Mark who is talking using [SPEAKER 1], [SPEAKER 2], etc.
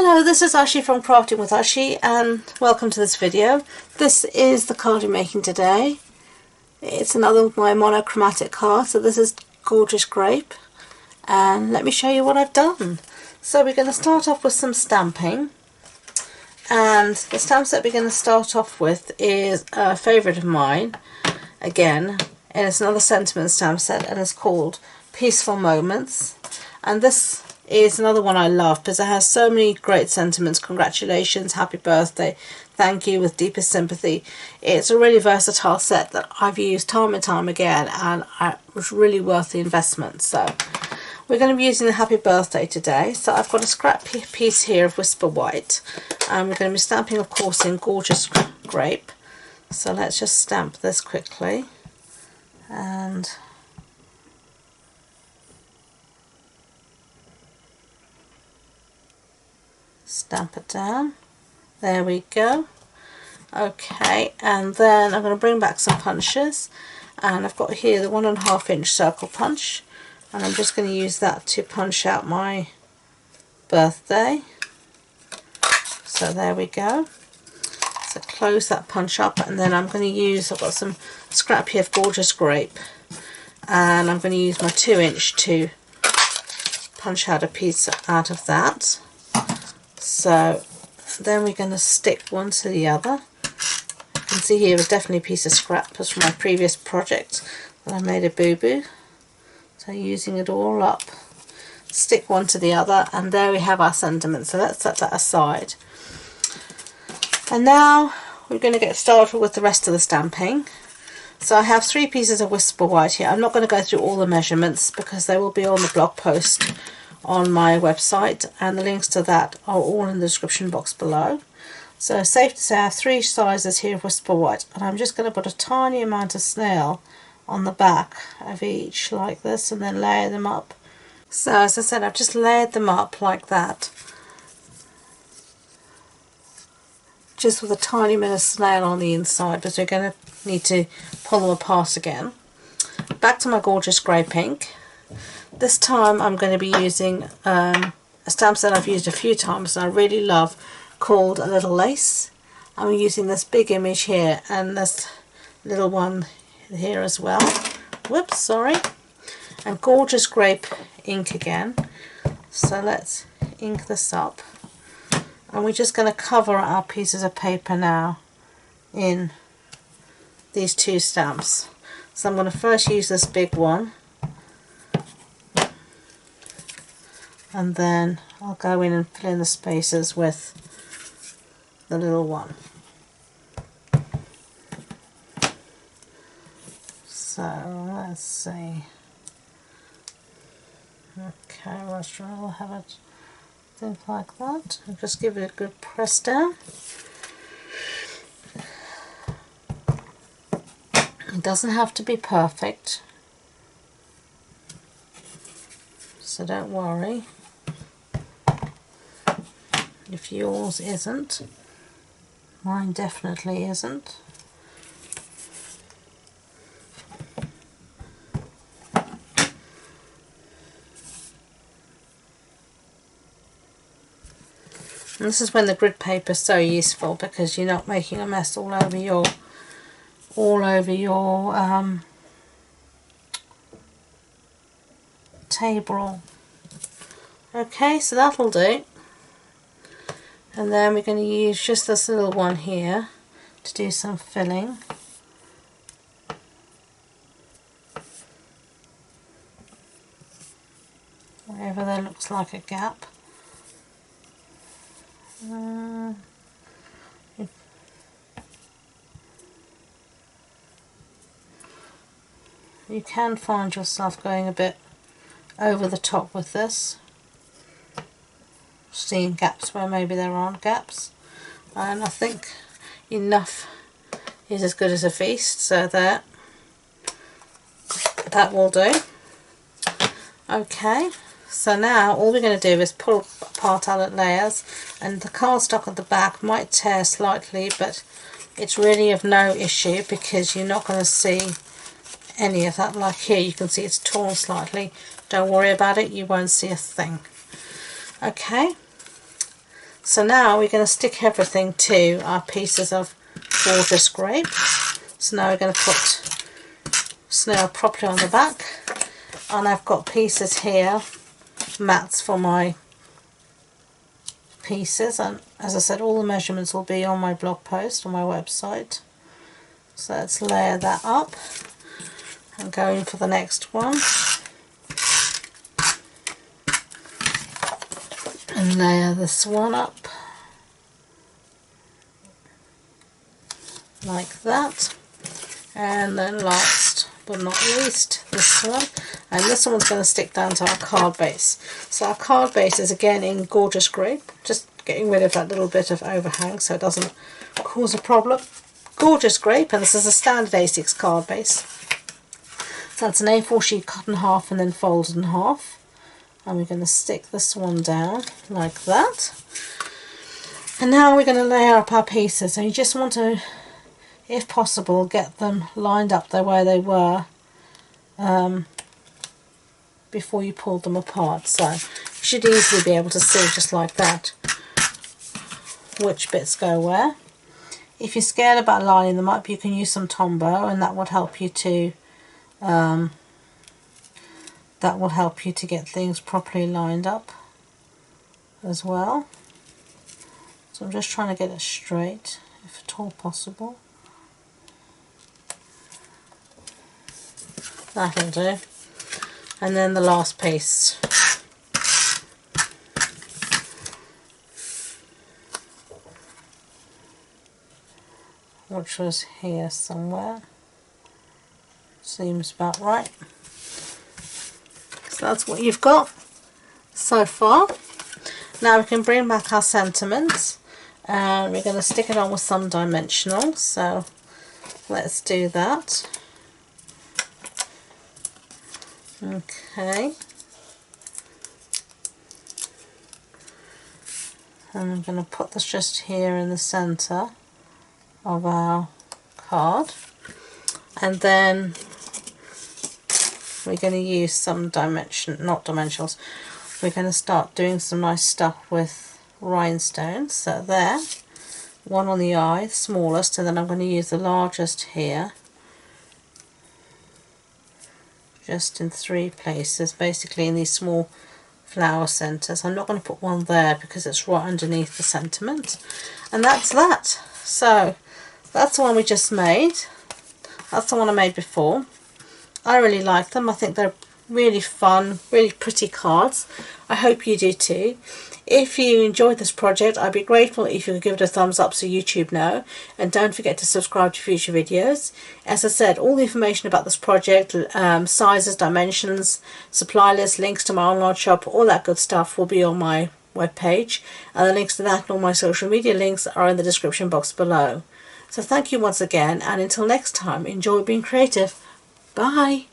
[SPEAKER 1] Hello, this is Ashi from Crafting with Ashi and welcome to this video. This is the card I'm making today. It's another of my monochromatic cards, so this is gorgeous grape, and let me show you what I've done. So we're going to start off with some stamping, and the stamp set we're going to start off with is a favourite of mine again, and it's another sentiment stamp set, and it's called Peaceful Moments. And this is another one I love because it has so many great sentiments: congratulations, happy birthday, thank you, with deepest sympathy. It's a really versatile set that I've used time and time again, and it was really worth the investment. So we're going to be using the happy birthday today. So I've got a scrap piece here of Whisper White, and we're going to be stamping, of course, in gorgeous grape. So let's just stamp this quickly and stamp it down. There we go. Okay, and then I'm going to bring back some punches, and I've got here the 1.5 inch circle punch, and I'm just going to use that to punch out my birthday. So there we go. So close that punch up, and then I'm going to use, I've got some scrap here of gorgeous grape, and I'm going to use my 2 inch to punch out a piece out of that. So then we're going to stick one to the other. You can see here is definitely a piece of scrap from my previous project that I made a boo-boo. So using it all up, stick one to the other, and there we have our sentiment. So let's set that aside. And now we're going to get started with the rest of the stamping. So I have 3 pieces of Whisper White here. I'm not going to go through all the measurements because they will be on the blog post on my website, and the links to that are all in the description box below. So safe to say I have 3 sizes here of Whisper White, and I'm just going to put a tiny amount of snail on the back of each like this, and then layer them up. So as I said, I've just layered them up like that, just with a tiny bit of snail on the inside, but we're going to need to pull them apart again. Back to my gorgeous grape ink. This time I'm going to be using a stamp set I've used a few times and I really love, called A Little Lace. I'm using this big image here and this little one here as well. Whoops, sorry. And gorgeous grape ink again. So let's ink this up. And we're just going to cover our pieces of paper now in these 2 stamps. So I'm going to first use this big one, and then I'll go in and fill in the spaces with the little one. So let's see. Okay, we'll have it think like that, and just give it a good press down. It doesn't have to be perfect, so don't worry if yours isn't. Mine definitely isn't. And this is when the grid paper is so useful, because you're not making a mess all over your table. Okay, so that'll do. And then we're going to use just this little one here to do some filling. Wherever there looks like a gap. You can find yourself going a bit over the top with this, seeing gaps where maybe there aren't gaps, and I think enough is as good as a feast, so that will do. Okay, so now all we're going to do is pull apart our layers, and the cardstock at the back might tear slightly, but it's really of no issue because you're not going to see any of that. Like here, you can see it's torn slightly. Don't worry about it, you won't see a thing. Okay, So now we're going to stick everything to our pieces of gorgeous grape. So now we're going to put snail properly on the back, and I've got pieces here, mats for my pieces, and as I said, all the measurements will be on my blog post on my website. So let's layer that up and go in for the next one, and layer this one up like that. And then last but not least, this one, and this one's going to stick down to our card base. So our card base is again in gorgeous grape, just getting rid of that little bit of overhang so it doesn't cause a problem. Gorgeous grape, and this is a standard A6 card base. So that's an A4 sheet cut in half and then folded in half, and we're going to stick this one down like that. And now we're going to layer up our pieces, and you just want to, if possible, get them lined up the way they were before you pull them apart. So you should easily be able to see just like that which bits go where. If you're scared about lining them up, you can use some Tombow, and that would help you to get things properly lined up as well. So I'm just trying to get it straight, if at all possible. That'll do. And then the last piece. Which was here somewhere. Seems about right. So that's what you've got so far. Now we can bring back our sentiments, and we're going to stick it on with some dimensional. So let's do that. Okay, and I'm going to put this just here in the center of our card, and then we're going to use some dimensionals. We're going to start doing some nice stuff with rhinestones. So there, one on the eye, the smallest, and then I'm going to use the largest here, just in 3 places, basically in these small flower centres. I'm not going to put one there because it's right underneath the sentiment. And that's that. So that's the one we just made. That's the one I made before. I really like them. I think they're really fun, really pretty cards. I hope you do too. If you enjoyed this project, I'd be grateful if you could give it a thumbs up so YouTube know, and don't forget to subscribe to future videos. As I said, all the information about this project, sizes, dimensions, supply list, links to my online shop, all that good stuff will be on my webpage, and the links to that and all my social media links are in the description box below. So thank you once again, and until next time, enjoy being creative. Bye!